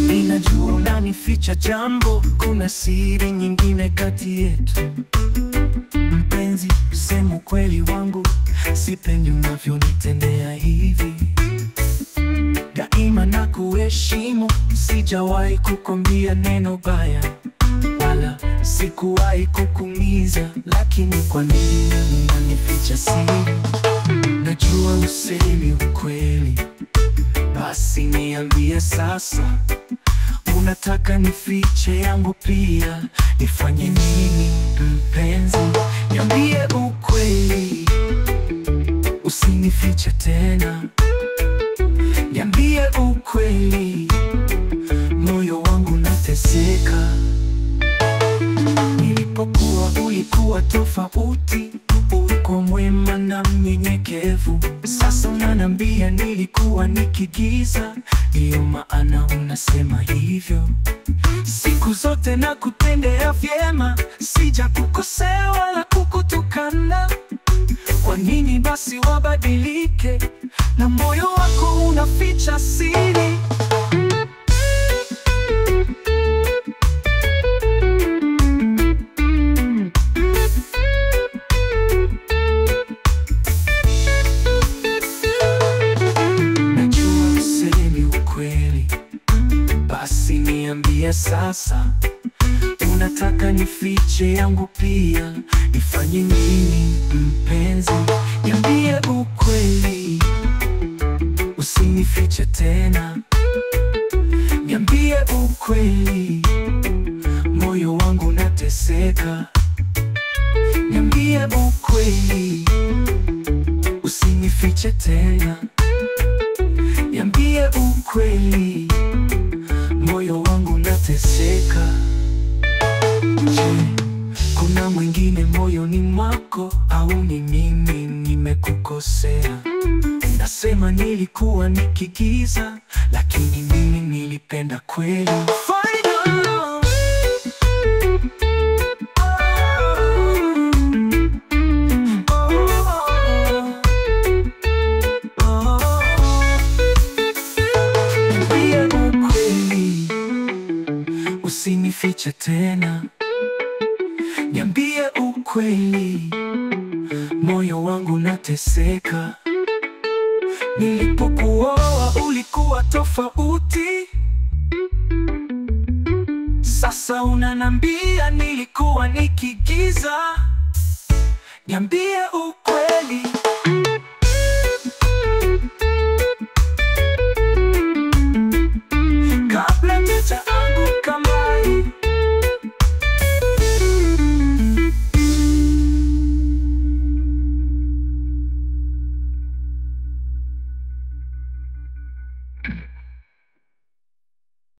Ninajua unanificha jambo, kuna siri nyingine kati yetu. Mpenzi, sema ukweli wangu, sipendi unavyonitendea hivi. Daima na kuheshimu, sijawahi kukwambia neno baya, wala sikuwahi kukuumiza. Lakini kwa nini unanificha siri? Najua usemi ukweli, basi niambie sasa. Unataka nifiche yangu pia? Nifanye nini mpenzi? Niambie ukweli, usinifiche tena. Niambie ukweli, moyo wangu nateseka. Nilipokuwa ulikuwa tofauti, ulikuwa mwema na mnyenyekevu. Sasa unaniambia nilikuwa nikigiza, ndiyo maana unasema hivyo. Siku zote nakutendea vyema, sijakukosea wala kukutukana. Kwa nini basi wabadilike, na moyo wako unaficha siri? Najua usemi ukweli, basi niambie sasa. Unataka nifiche yangu pia? Nifanye nini mpenzi? Niambie ukweli, usinifiche tena. Niambie ukweli, moyo wangu nateseka. Niambie ukweli, usinifiche tena. Niambie ukweli, moyo wangu nateseka. Je, kuna mwingine moyoni mwako, au ni mimi nimekukosea? Nasema nilikuwa nikigiza, lakini mimi nilipenda kweli. Niambie ukweli, usinifiche tena. Niambie ukweli, moyo wangu nateseka. Nilipokuoa ulikuwa tofauti, sasa unaniambia nilikuwa nikigiza. Niambie ukweli.